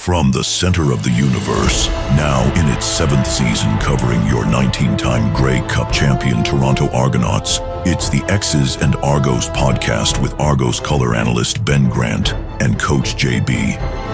From the center of the universe, now in its 7th season covering your 19-time Grey Cup champion Toronto Argonauts, it's the X's and Argos podcast with Argos color analyst Ben Grant and Coach JB.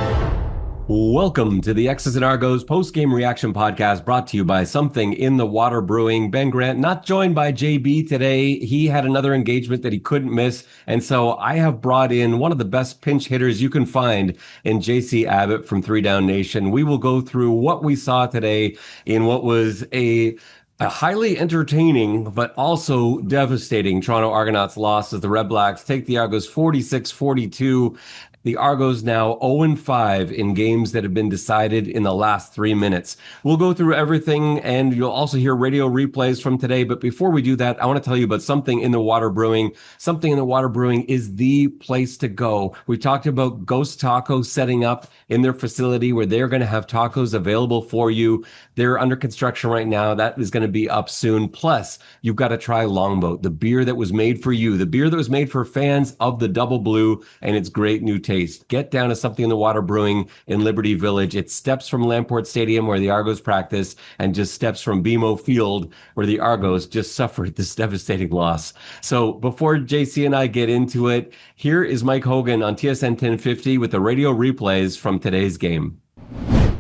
Welcome to the X's and Argos post-game reaction podcast brought to you by Something in the Water Brewing. Ben Grant, not joined by JB today. He had another engagement that he couldn't miss. And so I have brought in one of the best pinch hitters you can find in JC Abbott from 3 Down Nation. We will go through what we saw today in what was a highly entertaining, but also devastating Toronto Argonauts loss as the Redblacks take the Argos 46-42. The Argos now 0-5 in games that have been decided in the last 3 minutes. We'll go through everything, and you'll also hear radio replays from today. But before we do that, I want to tell you about Something in the Water Brewing. Something in the Water Brewing is the place to go. We talked about Ghost Tacos setting up in their facility where they're going to have tacos available for you. They're under construction right now. That is going to be up soon. Plus, you've got to try Longboat, the beer that was made for you, the beer that was made for fans of the Double Blue and its great new taste. Get down to Something in the Water Brewing in Liberty Village. It's steps from Lamport Stadium where the Argos practice and just steps from BMO Field where the Argos just suffered this devastating loss. So before JC and I get into it, here is Mike Hogan on TSN 1050 with the radio replays from today's game.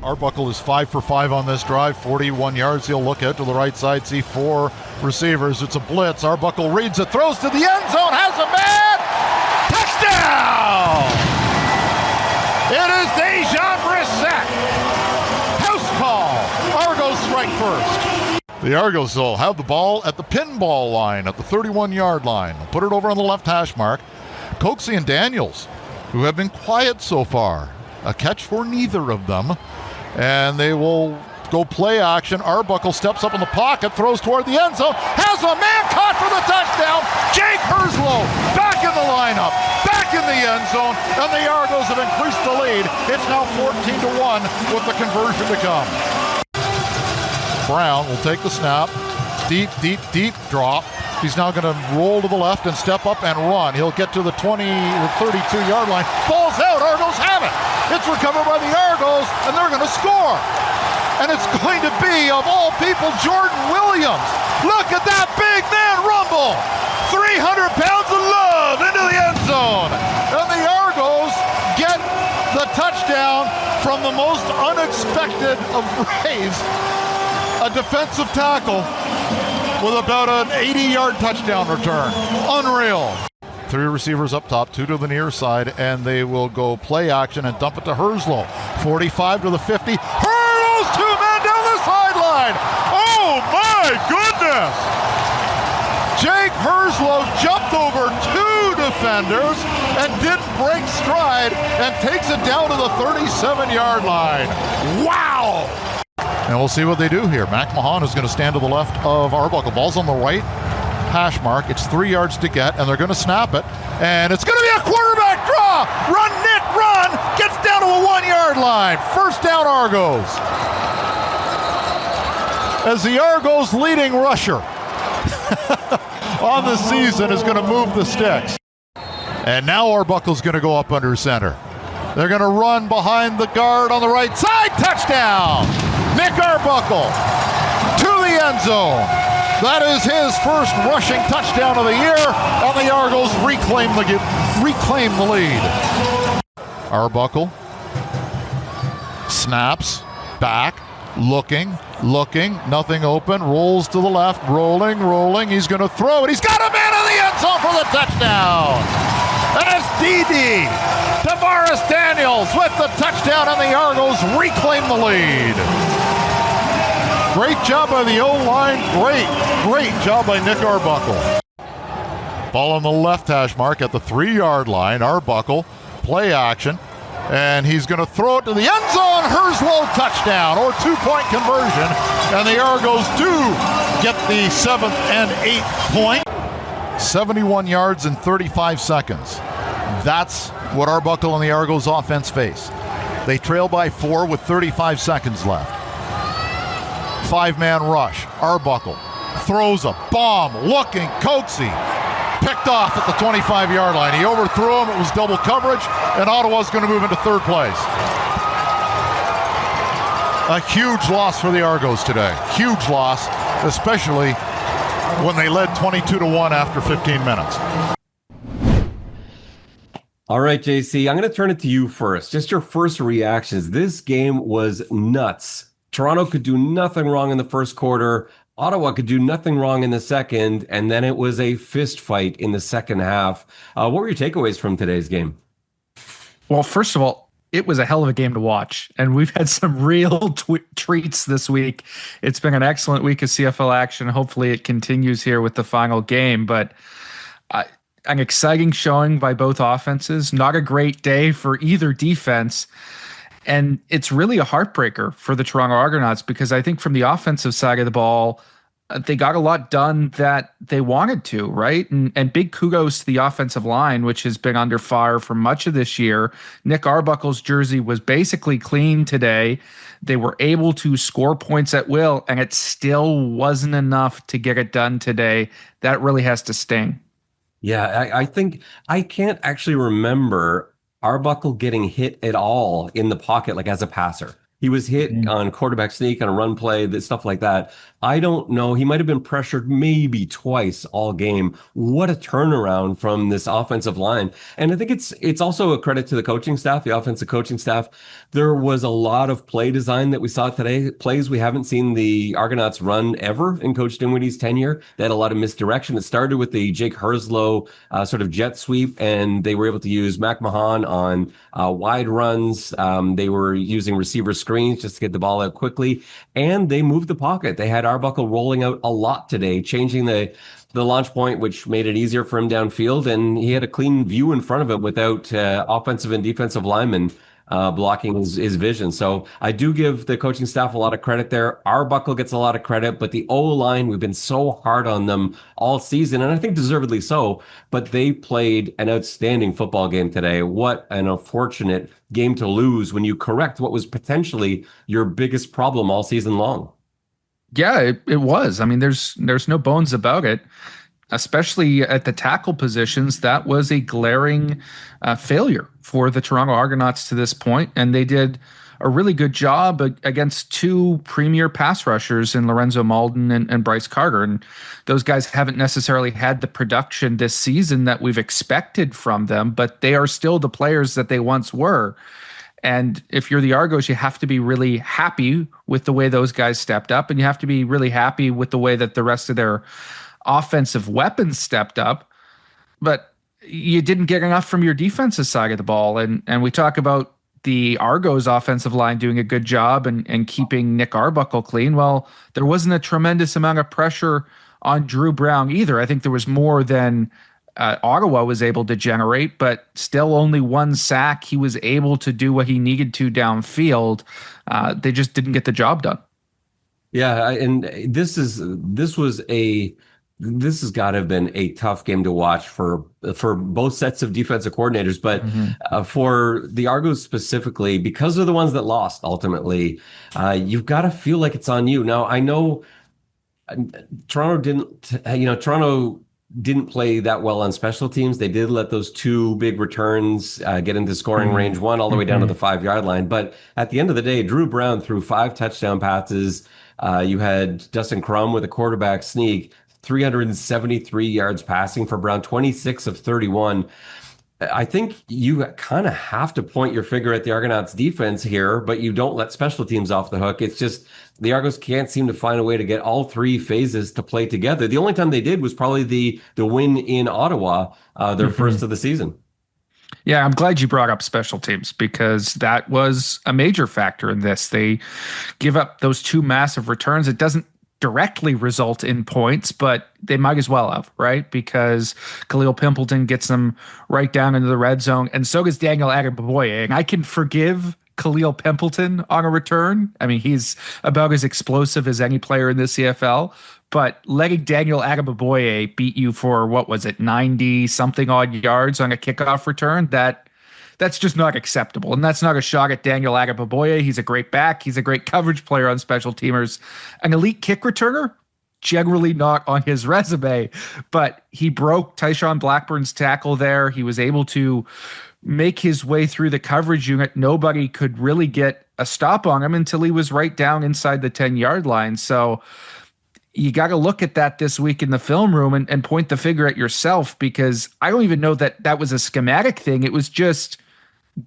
Arbuckle is 5 for 5 on this drive, 41 yards. He'll look out to the right side, see 4 receivers. It's a blitz. Arbuckle reads it, throws to the end zone, has a man! Touchdown! It is Dejan Brissett. House call. Argos strike first. The Argos will have the ball at the pinball line, at the 31-yard line. They'll put it over on the left hash mark. Coxie and Daniels, who have been quiet so far. A catch for neither of them. And they will go play action. Arbuckle steps up in the pocket, throws toward the end zone, has a man caught for the touchdown. Jake Herslow back in the lineup, back in the end zone, and the Argos have increased the lead. It's now 14-1 with the conversion to come. Brown will take the snap. Deep drop. He's now going to roll to the left and step up and run. He'll get to the 20 or 32-yard line. Ball's out. Argos have it. It's recovered by the Argos, and they're going to score. And it's going to be, of all people, Jordan Williams. Look at that big man rumble. 300 pounds of love into the end zone. And the Argos get the touchdown from the most unexpected of ways. A defensive tackle with about an 80-yard touchdown return. Unreal. 3 receivers up top, 2 to the near side, and they will go play action and dump it to Herslow. 45 to the 50. Hurls 2 men down the sideline. Oh my goodness! Jake Herslow jumped over 2 defenders and didn't break stride and takes it down to the 37-yard line. Wow! And we'll see what they do here. Mac Mahan is going to stand to the left of Arbuckle. Ball's on the right hash mark. It's 3 yards to get, and they're going to snap it. And it's going to be a quarterback draw. Run, Nick, run. Gets down to a 1-yard line. First down, Argos. As the Argos leading rusher on the season is going to move the sticks. And now Arbuckle's going to go up under center. They're going to run behind the guard on the right side. Touchdown! Nick Arbuckle to the end zone. That is his first rushing touchdown of the year, and the Argos reclaim the lead. Arbuckle snaps, back, looking, nothing open, rolls to the left, rolling. He's going to throw it. He's got a man in the end zone for the touchdown. That's DD. Tavares Daniels with the touchdown, and the Argos reclaim the lead. Great job by the O-line. Great job by Nick Arbuckle. Ball on the left hash mark at the 3-yard line. Arbuckle, play action, and he's going to throw it to the end zone. Herslow touchdown, or 2-point conversion, and the Argos do get the 7th and 8th point. 71 yards in 35 seconds. That's what Arbuckle and the Argos offense face. They trail by 4 with 35 seconds left. 5-man rush. Arbuckle throws a bomb, looking, Coxie picked off at the 25-yard line. He overthrew him. It was double coverage, and Ottawa's going to move into third place. A huge loss for the Argos today. Huge loss, especially when they led 22-1 after 15 minutes. All right, JC, I'm going to turn it to you first. Just your first reactions. This game was nuts. Toronto could do nothing wrong in the first quarter. Ottawa could do nothing wrong in the second, and then it was a fist fight in the second half. What were your takeaways from today's game? Well, first of all, it was a hell of a game to watch, and we've had some real treats this week. It's been an excellent week of CFL action. Hopefully it continues here with the final game, but an exciting showing by both offenses. Not a great day for either defense. And it's really a heartbreaker for the Toronto Argonauts because I think from the offensive side of the ball, they got a lot done that they wanted to, right? And big kudos to the offensive line, which has been under fire for much of this year. Nick Arbuckle's jersey was basically clean today. They were able to score points at will, and it still wasn't enough to get it done today. That really has to sting. Yeah, I think I can't actually remember Arbuckle getting hit at all in the pocket, like as a passer. He was hit on quarterback sneak, on a run play, stuff like that. I don't know. He might have been pressured maybe twice all game. What a turnaround from this offensive line. And I think it's also a credit to the coaching staff, the offensive coaching staff. There was a lot of play design that we saw today, plays we haven't seen the Argonauts run ever in Coach Dinwiddie's tenure. They had a lot of misdirection. It started with the Jake Herslow sort of jet sweep, and they were able to use Mac Mahan on wide runs. They were using receiver screens just to get the ball out quickly, and they moved the pocket. They had Arbuckle rolling out a lot today, changing the launch point, which made it easier for him downfield, and he had a clean view in front of him without offensive and defensive linemen blocking his vision. So I do give the coaching staff a lot of credit there. Arbuckle gets a lot of credit, but the O-line, we've been so hard on them all season, and I think deservedly so, but they played an outstanding football game today. What an unfortunate game to lose when you correct what was potentially your biggest problem all season long. Yeah, it was. I mean, there's no bones about it, especially at the tackle positions. That was a glaring failure for the Toronto Argonauts to this point, and they did a really good job against two premier pass rushers in Lorenzo Malden and Bryce Carter. And those guys haven't necessarily had the production this season that we've expected from them, but they are still the players that they once were. And if you're the Argos, you have to be really happy with the way those guys stepped up, and you have to be really happy with the way that the rest of their offensive weapons stepped up. But you didn't get enough from your defensive side of the ball. And we talk about the Argos offensive line doing a good job and keeping Nick Arbuckle clean. Well, there wasn't a tremendous amount of pressure on Drew Brown either. I think there was more than Ottawa was able to generate, but still only one sack. He was able to do what he needed to downfield. They just didn't get the job done. Yeah, and this has got to have been a tough game to watch for both sets of defensive coordinators, but for the Argos specifically, because they're the ones that lost ultimately, you've got to feel like it's on you. Now, I know Toronto didn't play that well on special teams. They did let those two big returns get into scoring range, one all the way down to the 5-yard line. But at the end of the day, Drew Brown threw 5 touchdown passes. You had Dustin Crum with a quarterback sneak, 373 yards passing for Brown, 26 of 31. I think you kind of have to point your finger at the Argonauts defense here, but you don't let special teams off the hook. It's just the Argos can't seem to find a way to get all three phases to play together. The only time they did was probably the win in Ottawa, their first of the season. Yeah, I'm glad you brought up special teams because that was a major factor in this. They give up those 2 massive returns. It doesn't directly result in points, but they might as well have, right? Because Khalil Pimpleton gets them right down into the red zone, and so does Daniel Adeboboye. And I can forgive Khalil Pimpleton on a return. I mean, he's about as explosive as any player in the CFL, but letting Daniel Adeboboye beat you for, 90-something odd yards on a kickoff return, that's just not acceptable. And that's not a shot at Daniel Adeboboye. He's a great back. He's a great coverage player on special teamers. An elite kick returner, generally not on his resume, but he broke Tyshawn Blackburn's tackle there. He was able to make his way through the coverage unit. Nobody could really get a stop on him until he was right down inside the 10-yard line. So you got to look at that this week in the film room and point the finger at yourself, because I don't even know that that was a schematic thing. It was just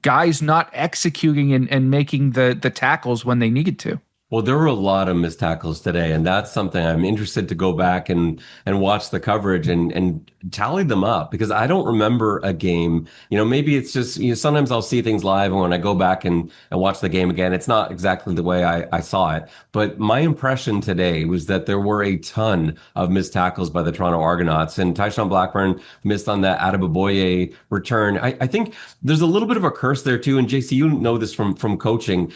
guys not executing and making the tackles when they needed to. Well, there were a lot of missed tackles today, and that's something I'm interested to go back and watch the coverage and tally them up, because I don't remember a game. Maybe it's just, sometimes I'll see things live, and when I go back and watch the game again, it's not exactly the way I saw it. But my impression today was that there were a ton of missed tackles by the Toronto Argonauts, and Tyshawn Blackburn missed on that Adeboboye return. I think there's a little bit of a curse there too, and JC, you know this from coaching.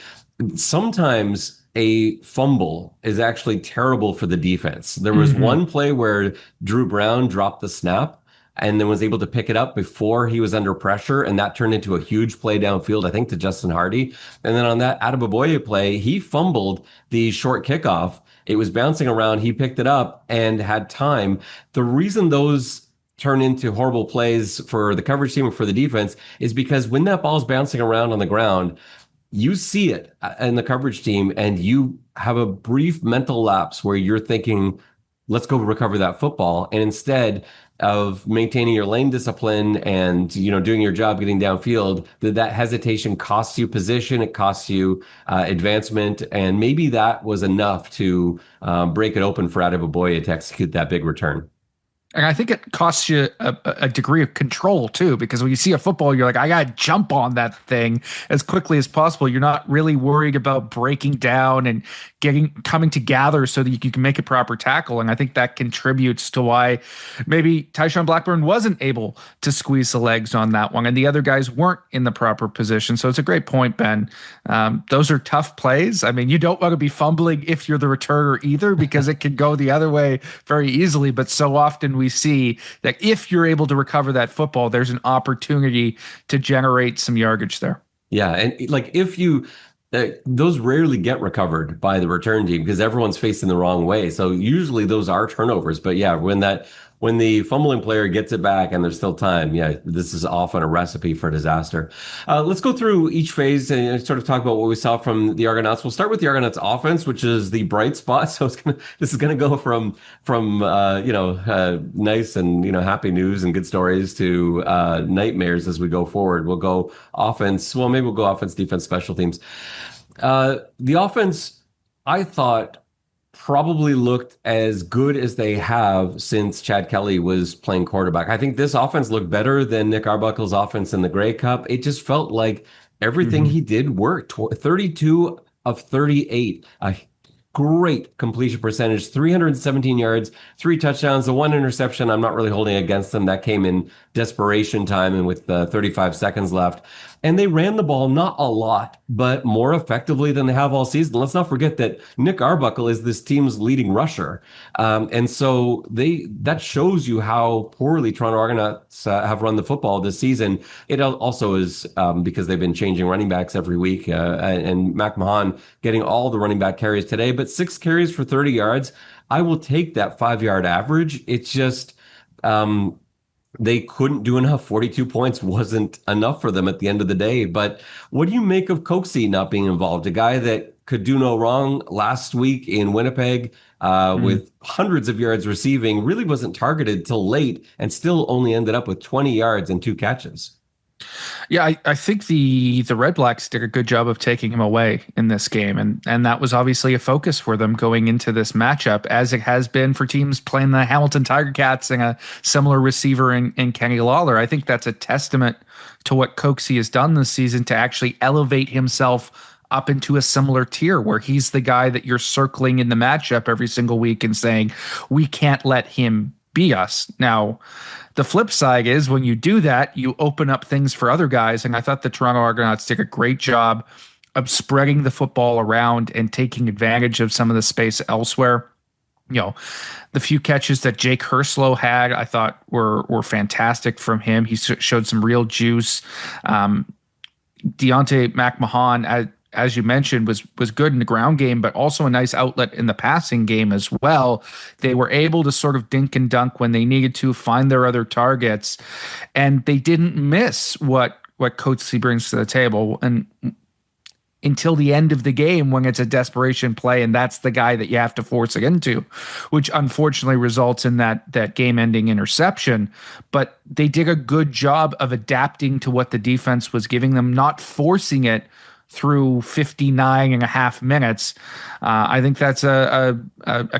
Sometimes a fumble is actually terrible for the defense. There was one play where Drew Brown dropped the snap and then was able to pick it up before he was under pressure, and that turned into a huge play downfield, I think, to Justin Hardy. And then on that Adeboboye play, he fumbled the short kickoff. It was bouncing around. He picked it up and had time. The reason those turn into horrible plays for the coverage team or for the defense is because when that ball's bouncing around on the ground, you see it in the coverage team and you have a brief mental lapse where you're thinking, let's go recover that football. And instead of maintaining your lane discipline and, doing your job, getting downfield, that hesitation costs you position. It costs you advancement. And maybe that was enough to break it open for Adeboboye to execute that big return. And I think it costs you a degree of control too, because when you see a football, you're like, I got to jump on that thing as quickly as possible. You're not really worried about breaking down and coming to gather so that you can make a proper tackle. And I think that contributes to why maybe Tyshawn Blackburn wasn't able to squeeze the legs on that one, and the other guys weren't in the proper position. So it's a great point, Ben. Those are tough plays. I mean, you don't want to be fumbling if you're the returner either, because it can go the other way very easily. But so often we see that if you're able to recover that football, there's an opportunity to generate some yardage there. Yeah. And if you, those rarely get recovered by the return team because everyone's facing the wrong way. So usually those are turnovers. But yeah, when the fumbling player gets it back and there's still time, this is often a recipe for disaster. Let's go through each phase and sort of talk about what we saw from the Argonauts. We'll start with the Argonauts offense, which is the bright spot. So this is going to go from nice and happy news and good stories to nightmares as we go forward. We'll go offense. Well, maybe we'll go offense, defense, special teams. The offense, I thought, probably looked as good as they have since Chad Kelly was playing quarterback. I think this offense looked better than Nick Arbuckle's offense in the Grey Cup. It just felt like everything he did worked. 32 of 38. A great completion percentage, 317 yards, 3 touchdowns, the 1 interception I'm not really holding against them. That came in desperation time and with 35 seconds left. And they ran the ball not a lot, but more effectively than they have all season. Let's not forget that Nick Arbuckle is this team's leading rusher. And so that shows you how poorly Toronto Argonauts have run the football this season. It also is because they've been changing running backs every week, and McMahon getting all the running back carries today, but 6 carries for 30 yards. I will take that 5-yard average. It's just, they couldn't do enough. 42 points wasn't enough for them at the end of the day. But what do you make of Coxie not being involved? A guy that could do no wrong last week in Winnipeg with hundreds of yards receiving, really wasn't targeted till late and still only ended up with 20 yards and 2 catches. Yeah, I think the Redblacks did a good job of taking him away in this game. And that was obviously a focus for them going into this matchup, as it has been for teams playing the Hamilton Tiger Cats and a similar receiver in Kenny Lawler. I think that's a testament to what Coxie has done this season to actually elevate himself up into a similar tier where he's the guy that you're circling in the matchup every single week and saying, we can't let him be us. Now, the flip side is when you do that, you open up things for other guys. And I thought the Toronto Argonauts did a great job of spreading the football around and taking advantage of some of the space elsewhere. The few catches that Jake Herslow had, I thought were fantastic from him. He showed some real juice. Deontay McMahon, as you mentioned, was good in the ground game, but also a nice outlet in the passing game as well. They were able to sort of dink and dunk when they needed to, find their other targets, and they didn't miss what Coatsy brings to the table. And until the end of the game when it's a desperation play and that's the guy that you have to force it into, which unfortunately results in that game-ending interception. But they did a good job of adapting to what the defense was giving them, not forcing it through 59 and a half minutes. I think that's a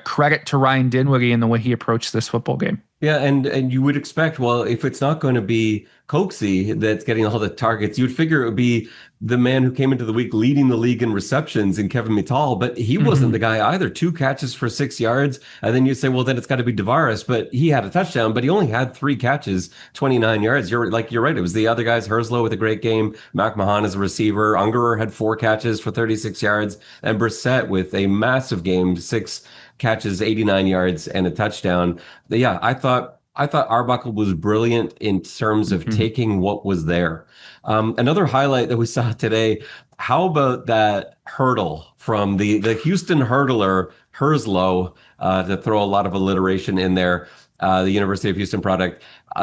credit to Ryan Dinwiddie in the way he approached this football game. Yeah, and you would expect, well, if it's not going to be Coatsy that's getting all the targets, you'd figure it would be the man who came into the week leading the league in receptions in Kevin Mittal, but he wasn't the guy either. 2 catches for 6 yards, and then you say, well, then it's got to be Tavares, but he had a touchdown, but he only had 3 catches, 29 yards. You're right. It was the other guys, Herslow with a great game, McMahon as a receiver, Ungerer had 4 catches for 36 yards, and Brissett with a massive game, 6 catches, 89 yards, and a touchdown. But yeah, I thought Arbuckle was brilliant in terms of taking what was there. Another highlight that we saw today, how about that hurdle from the Houston hurdler, Herslow, to throw a lot of alliteration in there, the University of Houston product.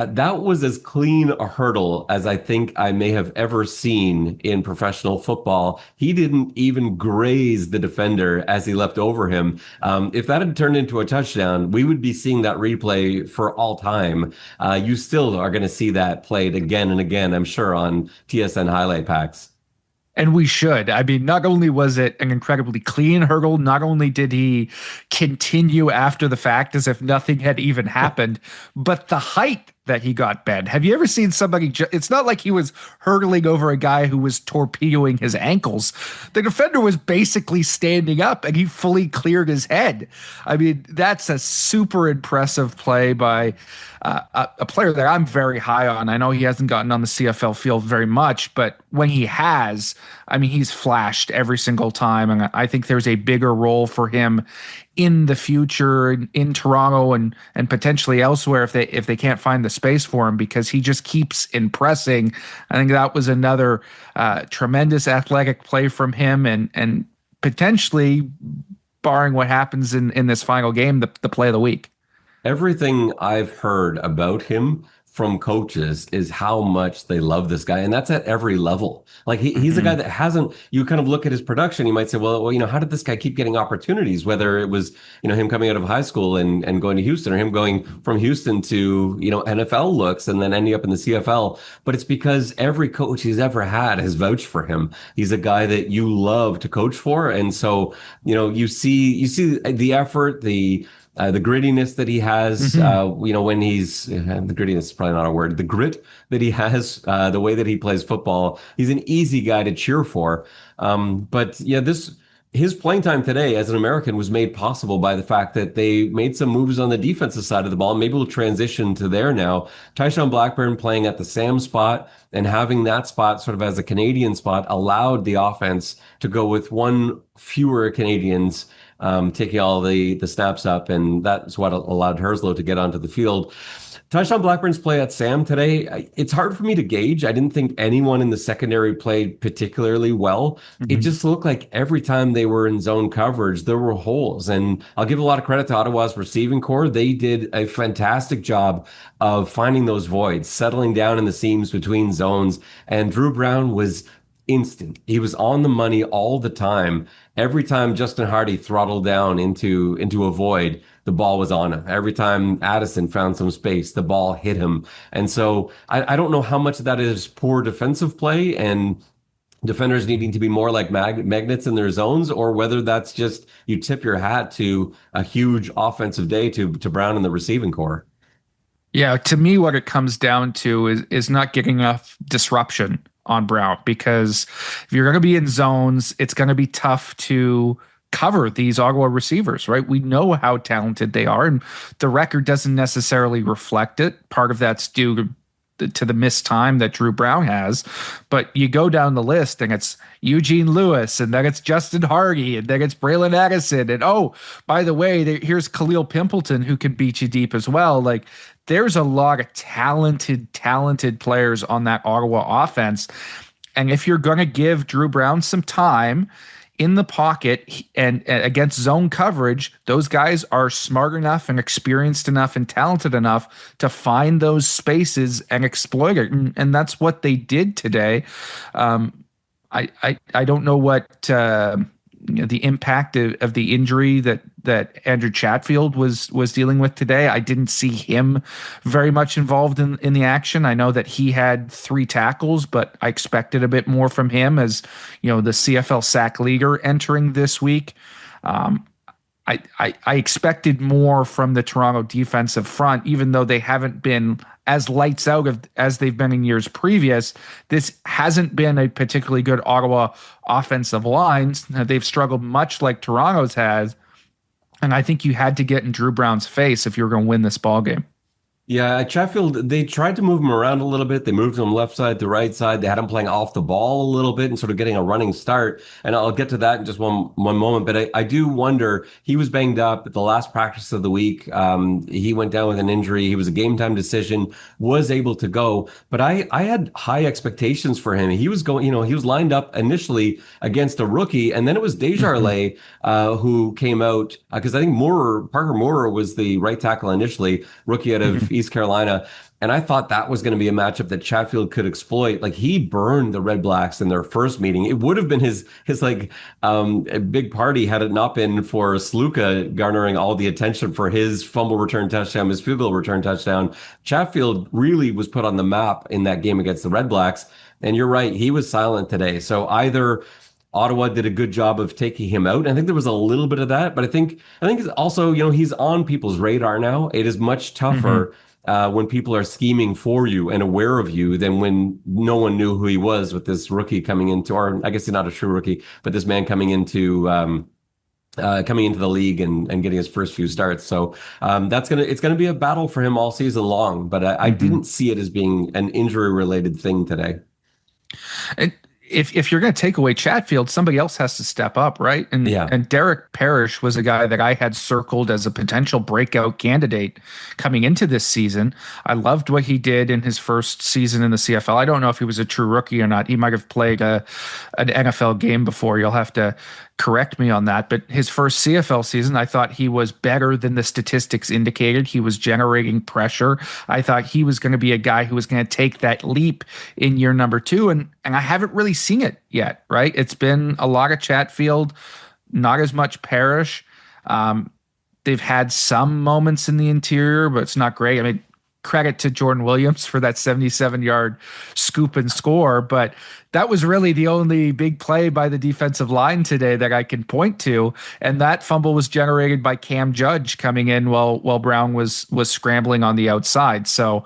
That was as clean a hurdle as I think I may have ever seen in professional football. He didn't even graze the defender as he leapt over him. If that had turned into a touchdown, we would be seeing that replay for all time. You still are going to see that played again and again, I'm sure, on TSN highlight packs. And we should. I mean, not only was it an incredibly clean hurdle, not only did he continue after the fact as if nothing had even happened, but the height that he got, Ben. Have you ever seen somebody? It's not like he was hurdling over a guy who was torpedoing his ankles. The defender was basically standing up and he fully cleared his head. I mean, that's a super impressive play by a player that I'm very high on. I know he hasn't gotten on the CFL field very much, but when he has, I mean, he's flashed every single time. And I think there's a bigger role for him in the future in Toronto and potentially elsewhere if they can't find the space for him, because he just keeps impressing. I think that was another tremendous athletic play from him and potentially, barring what happens in this final game, the play of the week. Everything I've heard about him from coaches is how much they love this guy. And that's at every level. Like he's a guy that hasn't, you kind of look at his production, you might say, well, how did this guy keep getting opportunities? Whether it was, him coming out of high school and going to Houston, or him going from Houston to, NFL looks and then ending up in the CFL. But it's because every coach he's ever had has vouched for him. He's a guy that you love to coach for. And so, you see the effort, the grittiness that he has, when he's, the grittiness is probably not a word, the grit that he has, the way that he plays football, he's an easy guy to cheer for. But yeah, his playing time today as an American was made possible by the fact that they made some moves on the defensive side of the ball. Maybe we'll transition to there now. Tyshawn Blackburn playing at the Sam spot and having that spot sort of as a Canadian spot allowed the offense to go with one fewer Canadians taking all the snaps up, and that's what allowed Herslow to get onto the field. Tyshawn Blackburn's play at Sam today, it's hard for me to gauge. I didn't think anyone in the secondary played particularly well. It just looked like every time they were in zone coverage, there were holes. And I'll give a lot of credit to Ottawa's receiving core. They did a fantastic job of finding those voids, settling down in the seams between zones. And Drew Brown was instant. He was on the money all the time. Every time Justin Hardy throttled down into a void, the ball was on him. Every time Addison found some space, the ball hit him. And so I don't know how much of that is poor defensive play and defenders needing to be more like magnets in their zones, or whether that's just you tip your hat to a huge offensive day to Brown and the receiving core. Yeah, to me, what it comes down to is not getting enough disruption on Brown, because if you're going to be in zones, it's going to be tough to cover these Ottawa receivers, right? We know how talented they are, and the record doesn't necessarily reflect it. Part of that's due to the missed time that Drew Brown has, but you go down the list and it's Eugene Lewis, and then it's Justin Hardy, and then it's Braylon Addison, and by the way, here's Khalil Pimpleton who can beat you deep as well. Like, there's a lot of talented players on that Ottawa offense. And if you're going to give Drew Brown some time, in the pocket and against zone coverage, those guys are smart enough and experienced enough and talented enough to find those spaces and exploit it. And that's what they did today. I don't know what the impact of the injury that Andrew Chatfield was dealing with today. I didn't see him very much involved in the action. I know that he had 3 tackles, but I expected a bit more from him as, the CFL sack leader entering this week. I expected more from the Toronto defensive front, even though they haven't been as lights out as they've been in years previous. This hasn't been a particularly good Ottawa offensive line. They've struggled much like Toronto's has, and I think you had to get in Drew Brown's face if you were going to win this ball game. Yeah, Chatfield, they tried to move him around a little bit. They moved him left side to right side. They had him playing off the ball a little bit and sort of getting a running start. And I'll get to that in just one moment. But I do wonder, he was banged up at the last practice of the week. He went down with an injury. He was a game time decision, was able to go. But I had high expectations for him. He was going, he was lined up initially against a rookie. And then it was Desjardins who came out, because I think Parker Moorer was the right tackle initially, rookie out of East Carolina. And I thought that was going to be a matchup that Chatfield could exploit. Like, he burned the Redblacks in their first meeting. It would have been his a big party had it not been for Sluka garnering all the attention for his fumble return touchdown, his field goal return touchdown. Chatfield really was put on the map in that game against the Redblacks. And you're right, he was silent today. So either Ottawa did a good job of taking him out. I think there was a little bit of that, but I think it's also, he's on people's radar now. It is much tougher when people are scheming for you and aware of you than when no one knew who he was, with this rookie coming into, or I guess he's not a true rookie, but this man coming into the league and getting his first few starts. So it's gonna be a battle for him all season long. But I didn't see it as being an injury related thing today. If you're going to take away Chatfield, somebody else has to step up, right? And Derek Parrish was a guy that I had circled as a potential breakout candidate coming into this season. I loved what he did in his first season in the CFL. I don't know if he was a true rookie or not. He might have played an NFL game before. You'll have to correct me on that. But his first CFL season, I thought he was better than the statistics indicated. He was generating pressure. I thought he was going to be a guy who was going to take that leap in year number 2. And I haven't really seen it yet, right? It's been a lot of Chatfield, not as much Parrish. They've had some moments in the interior, but it's not great. I mean, credit to Jordan Williams for that 77-yard scoop and score, but that was really the only big play by the defensive line today that I can point to. And that fumble was generated by Cam Judge coming in while Brown was scrambling on the outside. So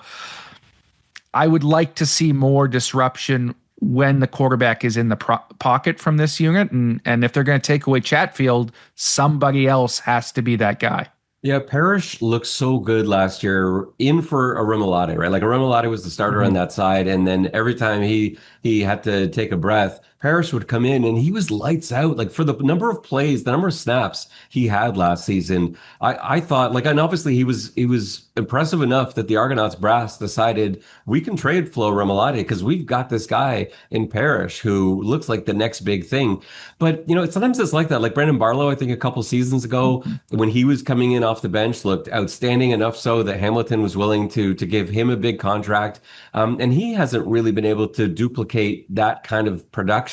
I would like to see more disruption when the quarterback is in the pocket from this unit. And if they're going to take away Chatfield, somebody else has to be that guy. Yeah, Parrish looked so good last year in for Arimolade, right? Like, Arimolade was the starter on that side, and then every time he had to take a breath, Parrish would come in and he was lights out. Like, for the number of plays, the number of snaps he had last season, I thought, like, and obviously he was impressive enough that the Argonauts brass decided we can trade Flo Arimolade because we've got this guy in Parrish who looks like the next big thing. But, sometimes it's like that. Like, Brandon Barlow, I think a couple seasons ago, when he was coming in off the bench, looked outstanding enough so that Hamilton was willing to give him a big contract. And he hasn't really been able to duplicate that kind of production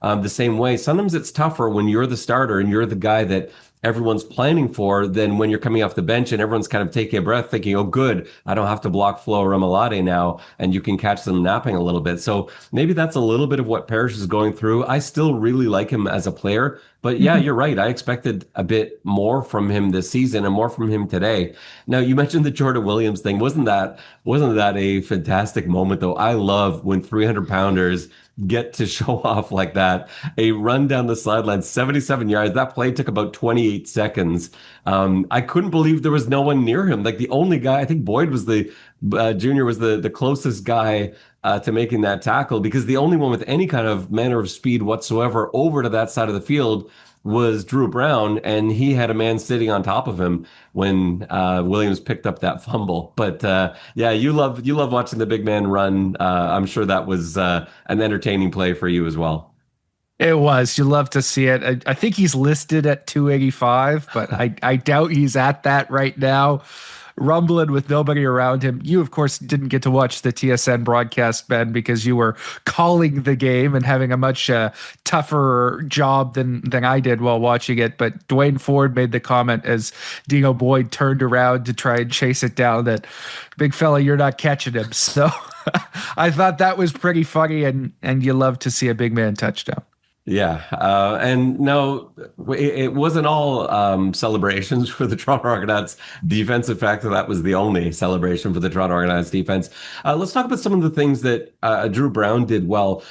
the same way. Sometimes it's tougher when you're the starter and you're the guy that everyone's planning for than when you're coming off the bench and everyone's kind of taking a breath thinking, oh, good, I don't have to block Flo Arimolade now, and you can catch them napping a little bit. So maybe that's a little bit of what Parrish is going through. I still really like him as a player, but yeah, you're right. I expected a bit more from him this season and more from him today. Now, you mentioned the Jordan Williams thing. Wasn't that a fantastic moment though? I love when 300-pounders get to show off like that. A run down the sideline, 77 yards. That play took about 28 seconds. I couldn't believe there was no one near him. Like, the only guy, I think Boyd was Junior was the closest guy to making that tackle, because the only one with any kind of manner of speed whatsoever over to that side of the field was Drew Brown, and he had a man sitting on top of him when Williams picked up that fumble. But yeah, you love watching the big man run. I'm sure that was an entertaining play for you as well. It was. You love to see it. I think he's listed at 285, but I doubt he's at that right now. Rumbling with nobody around him. You, of course, didn't get to watch the TSN broadcast, Ben, because you were calling the game and having a much tougher job than I did while watching it. But Dwayne Ford made the comment as Dino Boyd turned around to try and chase it down that, big fella, you're not catching him. So I thought that was pretty funny, and you love to see a big man touchdown. Yeah. And no, it wasn't all celebrations for the Toronto Argonauts defense. In fact, that was the only celebration for the Toronto Argonauts defense. Let's talk about some of the things that Drew Brown did well.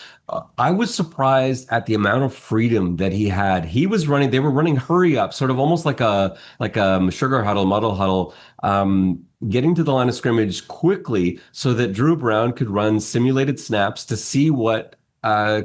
I was surprised at the amount of freedom that he had. They were running hurry up, sort of almost like a sugar huddle, muddle huddle, getting to the line of scrimmage quickly so that Drew Brown could run simulated snaps to see what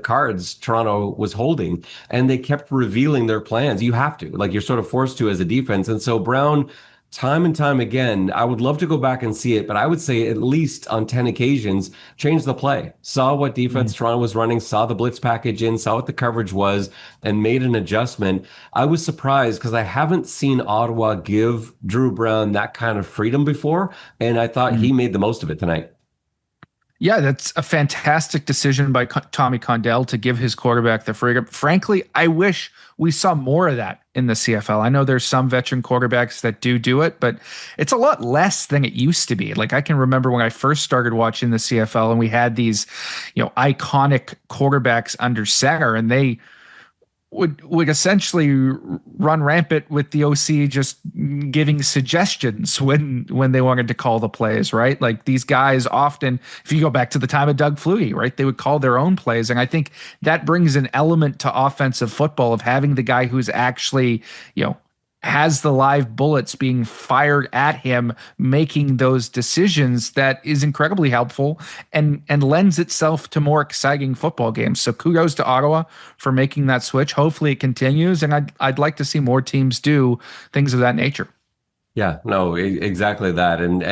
cards Toronto was holding, and they kept revealing their plans. You have to, like, you're sort of forced to as a defense. And so Brown, time and time again, I would love to go back and see it, but I would say at least on 10 occasions, changed the play, saw what defense Toronto was running, saw the blitz package in, saw what the coverage was, and made an adjustment. I was surprised because I haven't seen Ottawa give Drew Brown that kind of freedom before, and I thought he made the most of it tonight. Yeah, that's a fantastic decision by Tommy Condell to give his quarterback the freedom. Frankly, I wish we saw more of that in the CFL. I know there's some veteran quarterbacks that do it, but it's a lot less than it used to be. Like, I can remember when I first started watching the CFL and we had these, iconic quarterbacks under center, and they would essentially run rampant with the OC just giving suggestions when they wanted to call the plays, right? Like, these guys often, if you go back to the time of Doug Flutie, right, they would call their own plays. And I think that brings an element to offensive football of having the guy who's actually, has the live bullets being fired at him, making those decisions, that is incredibly helpful and lends itself to more exciting football games. So kudos to Ottawa for making that switch. Hopefully it continues, and I'd like to see more teams do things of that nature. Yeah, no, exactly that. And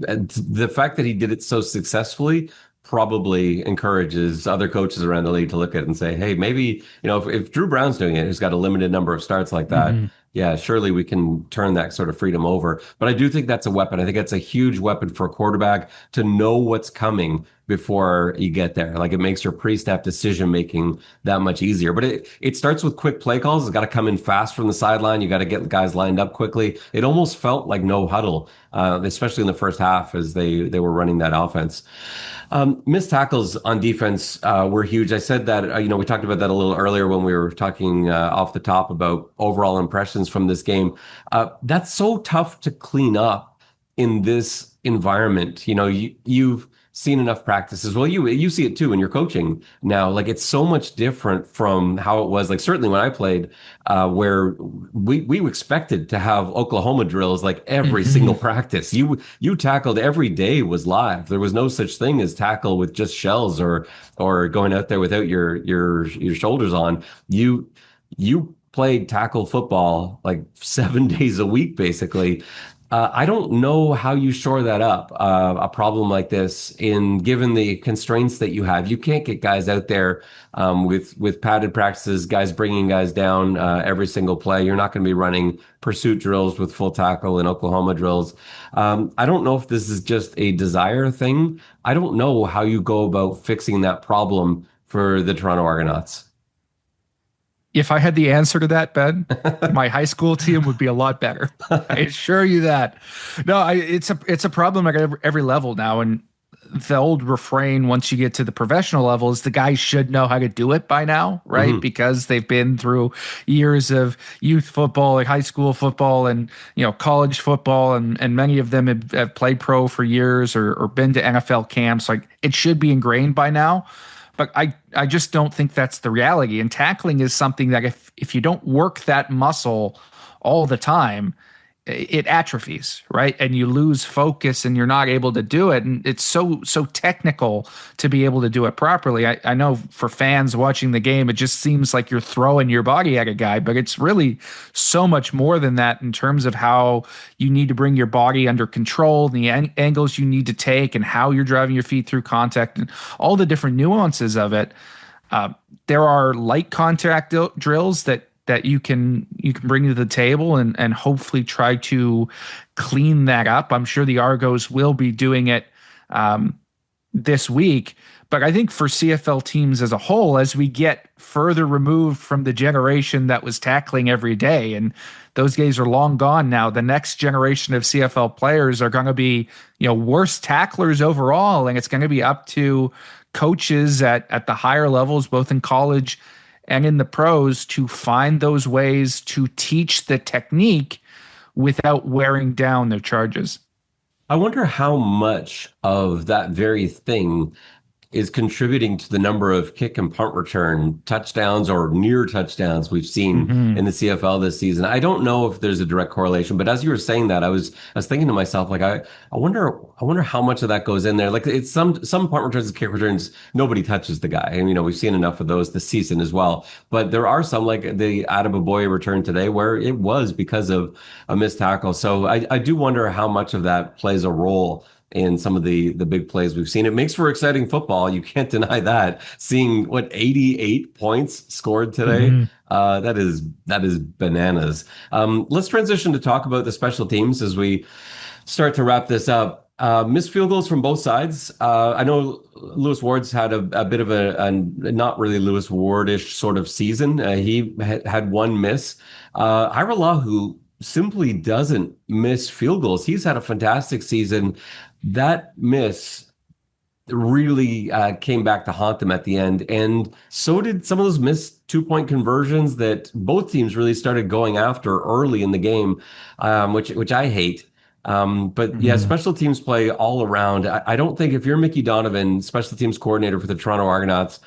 the fact that he did it so successfully probably encourages other coaches around the league to look at it and say, hey, maybe, if Drew Brown's doing it, who's got a limited number of starts like that, yeah, surely we can turn that sort of freedom over. But I do think that's a weapon. I think it's a huge weapon for a quarterback to know what's coming before you get there. Like, it makes your pre-snap decision making that much easier. But it starts with quick play calls. It's got to come in fast from the sideline. You got to get guys lined up quickly. It almost felt like no huddle, especially in the first half as they were running that offense. Missed tackles on defense were huge. I said that, we talked about that a little earlier when we were talking off the top about overall impressions from this game. That's so tough to clean up in this environment. You've seen enough practices. Well, you see it too in your coaching now. Like, it's so much different from how it was. Like, certainly when I played, where we expected to have Oklahoma drills like every single practice. You tackled every day was live. There was no such thing as tackle with just shells or going out there without your shoulders on. You played tackle football like 7 days a week, basically. I don't know how you shore that up, a problem like this, given the constraints that you have. You can't get guys out there with padded practices, guys bringing guys down every single play. You're not going to be running pursuit drills with full tackle and Oklahoma drills. I don't know if this is just a desire thing. I don't know how you go about fixing that problem for the Toronto Argonauts. If I had the answer to that, Ben, my high school team would be a lot better. I assure you that. No, it's a problem at every level now. And the old refrain, once you get to the professional level, is the guys should know how to do it by now, right? Because they've been through years of youth football, like high school football, and college football, and many of them have played pro for years or been to NFL camps. Like, it should be ingrained by now. But I just don't think that's the reality. And tackling is something that if you don't work that muscle all the time, it atrophies, right? And you lose focus and you're not able to do it. And it's so technical to be able to do it properly. I know for fans watching the game, it just seems like you're throwing your body at a guy, but it's really so much more than that in terms of how you need to bring your body under control, the angles you need to take, and how you're driving your feet through contact and all the different nuances of it. There are light contact drills that you can bring to the table and hopefully try to clean that up. I'm sure the Argos will be doing it this week. But I think for CFL teams as a whole, as we get further removed from the generation that was tackling every day, and those days are long gone now, the next generation of CFL players are going to be, worse tacklers overall, and it's going to be up to coaches at the higher levels, both in college and in the pros, to find those ways to teach the technique without wearing down their charges. I wonder how much of that very thing is contributing to the number of kick and punt return touchdowns or near touchdowns we've seen in the CFL this season. I don't know if there's a direct correlation, but as you were saying that, I was thinking to myself, like, I wonder how much of that goes in there. Like, it's some punt returns and kick returns, nobody touches the guy. And, we've seen enough of those this season as well. But there are some, like the Adebaboye return today, where it was because of a missed tackle. So I do wonder how much of that plays a role in some of the big plays we've seen. It makes for exciting football. You can't deny that. Seeing 88 points scored today, that is bananas. Let's transition to talk about the special teams as we start to wrap this up. Missed field goals from both sides. I know Lewis Ward's had a bit of a not really Lewis Wardish sort of season. He had one miss. Ira Lahu simply doesn't miss field goals. He's had a fantastic season. That miss really came back to haunt them at the end. And so did some of those missed 2-point conversions that both teams really started going after early in the game, which I hate. But yeah, special teams play all around. I don't think if you're Mickey Donovan, special teams coordinator for the Toronto Argonauts,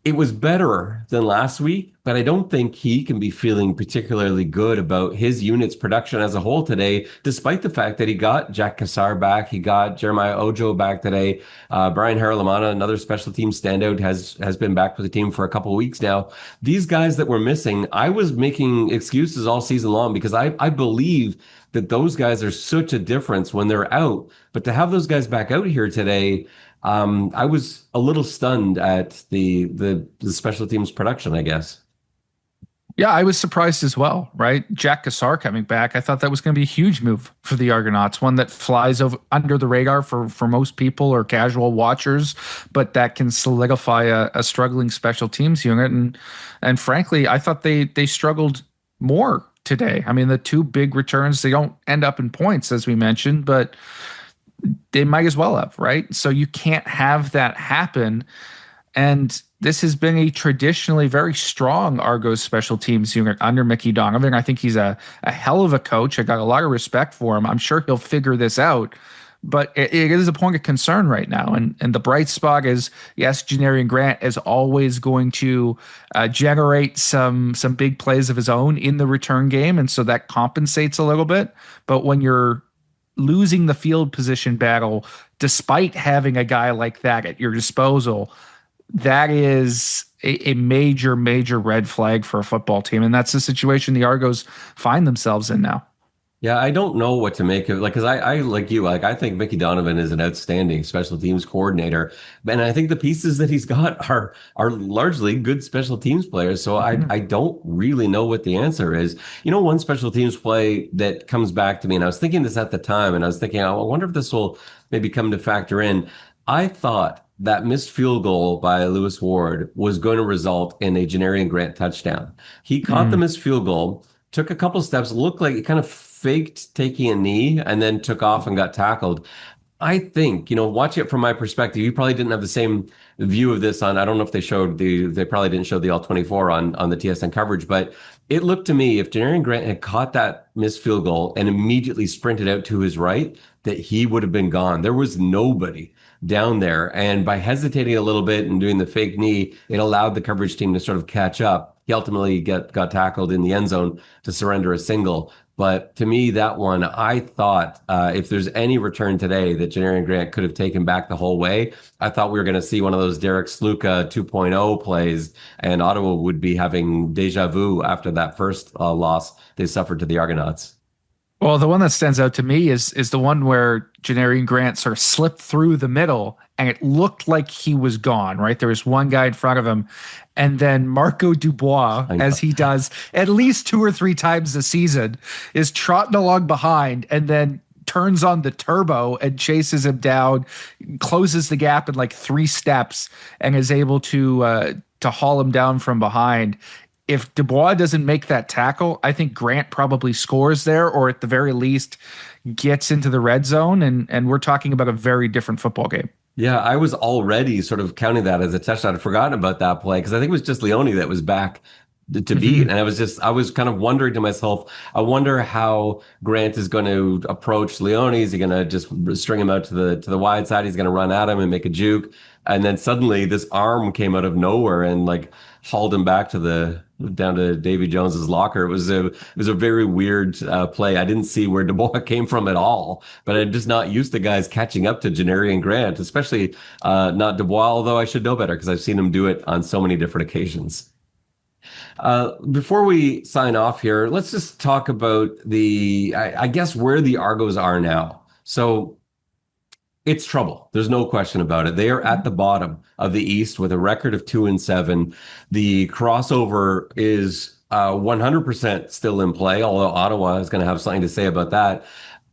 it was better than last week, but I don't think he can be feeling particularly good about his unit's production as a whole today, despite the fact that he got Jack Cassar back, he got Jeremiah Ojo back today. Brian Haralamana, another special team standout, has been back with the team for a couple of weeks now. These guys that were missing, I was making excuses all season long because I believe that those guys are such a difference when they're out. But to have those guys back out here today, I was a little stunned at the special teams production, I guess. Yeah, I was surprised as well, right? Jack Cassar coming back. I thought that was going to be a huge move for the Argonauts, one that flies under the radar for most people or casual watchers, but that can solidify a struggling special teams unit. And frankly, I thought they struggled more today. I mean, the two big returns, they don't end up in points, as we mentioned, but they might as well have, right? So you can't have that happen. And this has been a traditionally very strong Argos special teams unit under Mickey Donovan. I think he's a hell of a coach. I got a lot of respect for him. I'm sure he'll figure this out. But it is a point of concern right now. And the bright spot is, yes, Janarian Grant is always going to generate some big plays of his own in the return game. And so that compensates a little bit. But when you're losing the field position battle, despite having a guy like that at your disposal, that is a major, major red flag for a football team. And that's the situation the Argos find themselves in now. Yeah, I don't know what to make of, because I like you, I think Mickey Donovan is an outstanding special teams coordinator, and I think the pieces that he's got are largely good special teams players. So I don't really know what the answer is. One special teams play that comes back to me, and I was thinking this at the time, and I was thinking, I wonder if this will maybe come to factor in. I thought that missed field goal by Lewis Ward was going to result in a Janarian Grant touchdown. He caught the missed field goal, took a couple steps, looked like it kind of faked taking a knee, and then took off and got tackled. I think, watching it from my perspective, you probably didn't have the same view of this on, I don't know if they probably didn't show the All-24 on the TSN coverage, but it looked to me, if Janarian Grant had caught that missed field goal and immediately sprinted out to his right, that he would have been gone. There was nobody down there. And by hesitating a little bit and doing the fake knee, it allowed the coverage team to sort of catch up. He ultimately got tackled in the end zone to surrender a single. But to me, that one, I thought if there's any return today that Janarian Grant could have taken back the whole way, I thought we were going to see one of those Derek Sluka 2.0 plays, and Ottawa would be having deja vu after that first loss they suffered to the Argonauts. Well, the one that stands out to me is the one where Janarian Grant sort of slipped through the middle and it looked like he was gone, right? There was one guy in front of him, and then Marco Dubois, as he does at least 2 or 3 times a season, is trotting along behind and then turns on the turbo and chases him down, closes the gap in like 3 steps, and is able to haul him down from behind. If Dubois doesn't make that tackle, I think Grant probably scores there, or at the very least gets into the red zone, and we're talking about a very different football game. Yeah, I was already sort of counting that as a touchdown. I'd forgotten about that play because I think it was just Leone that was back to beat. And I was kind of wondering to myself, I wonder how Grant is going to approach Leone. Is he going to just string him out to the wide side? He's going to run at him and make a juke. And then suddenly this arm came out of nowhere and like hauled him back down to Davy Jones's locker. It was a very weird play. I didn't see where Dubois came from at all, but I'm just not used to guys catching up to Janneri and Grant, especially not Dubois, although I should know better because I've seen him do it on so many different occasions. Before we sign off here, let's just talk about I guess where the Argos are now. So it's trouble. There's no question about it. They are at the bottom of the East with a record of 2-7. The crossover is 100% still in play, although Ottawa is going to have something to say about that.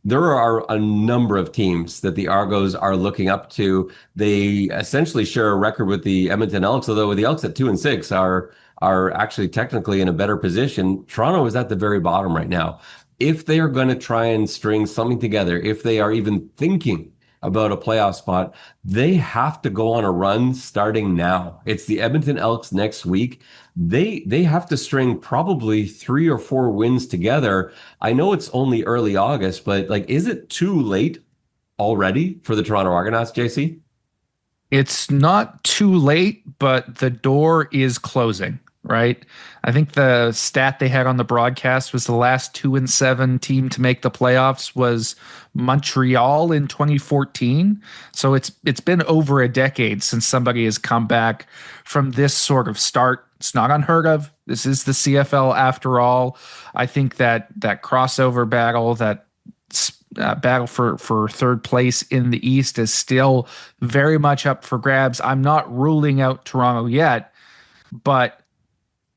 There are a number of teams that the Argos are looking up to. They essentially share a record with the Edmonton Elks, although the Elks at 2-6 are actually technically in a better position. Toronto is at the very bottom right now. If they are going to try and string something together, if they are even thinking about a playoff spot, they have to go on a run starting now. It's the Edmonton Elks next week. They have to string probably 3 or 4 wins together. I know it's only early August, but like, is it too late already for the Toronto Argonauts, JC? It's not too late, but the door is closing, right? I think the stat they had on the broadcast was the last 2-7 team to make the playoffs was Montreal in 2014. So it's been over a decade since somebody has come back from this sort of start. It's not unheard of. This is the CFL after all. I think that crossover battle, that battle for third place in the East is still very much up for grabs. I'm not ruling out Toronto yet, but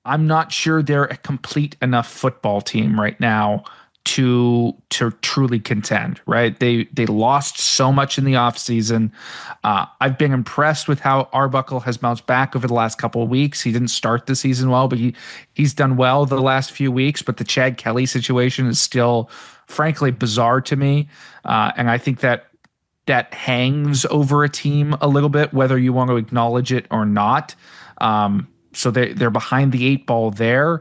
I'm not sure they're a complete enough football team right now to truly contend, right? They lost so much in the offseason. I've been impressed with how Arbuckle has bounced back over the last couple of weeks. He didn't start the season well, but he's done well the last few weeks. But the Chad Kelly situation is still, frankly, bizarre to me. And I think that hangs over a team a little bit, whether you want to acknowledge it or not. So they're behind the 8 ball there.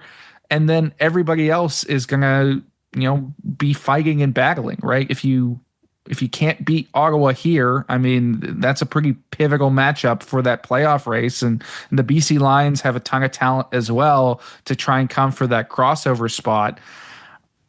And then everybody else is going to, be fighting and battling, right? If you can't beat Ottawa here, I mean, that's a pretty pivotal matchup for that playoff race. And the BC Lions have a ton of talent as well to try and come for that crossover spot.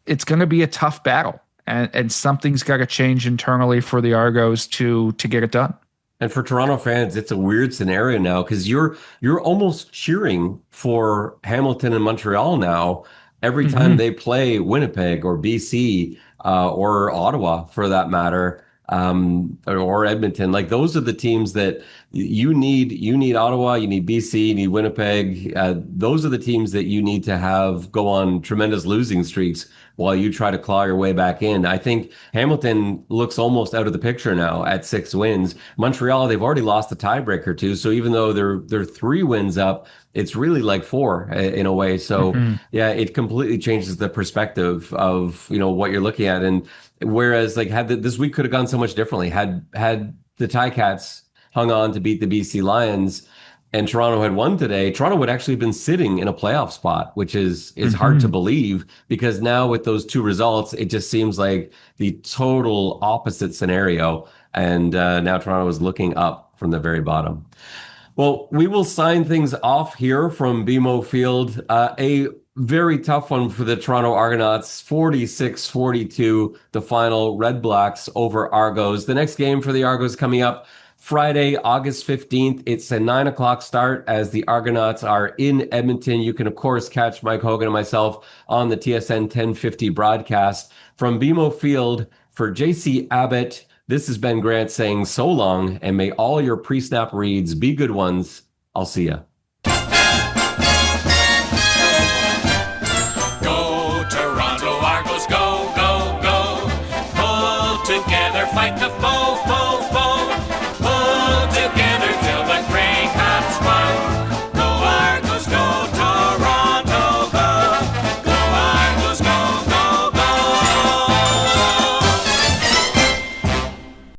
It's going to be a tough battle, and something's got to change internally for the Argos to get it done. And for Toronto fans, it's a weird scenario now because you're almost cheering for Hamilton and Montreal now every time they play Winnipeg or BC or Ottawa, for that matter, or Edmonton. Like, those are the teams that you need. You need Ottawa, you need BC, you need Winnipeg. Those are the teams that you need to have go on tremendous losing streaks while you try to claw your way back in. I think Hamilton looks almost out of the picture now at 6 wins. Montreal, they've already lost the tiebreaker too. So even though they're 3 wins up, it's really like 4 in a way. So yeah, it completely changes the perspective of, what you're looking at. And whereas like this week could have gone so much differently had the Ticats hung on to beat the BC Lions and Toronto had won today, Toronto would actually have been sitting in a playoff spot, which is hard to believe, because now with those 2 results, it just seems like the total opposite scenario. And now Toronto is looking up from the very bottom. Well, we will sign things off here from BMO Field. A very tough one for the Toronto Argonauts, 46-42, the final. Redblacks over Argos. The next game for the Argos coming up Friday, August 15th. It's a 9:00 start as the Argonauts are in Edmonton. You can, of course, catch Mike Hogan and myself on the TSN 1050 broadcast from BMO Field. For JC Abbott, This is Ben Grant saying so long, and may all your pre-snap reads be good ones. I'll see ya.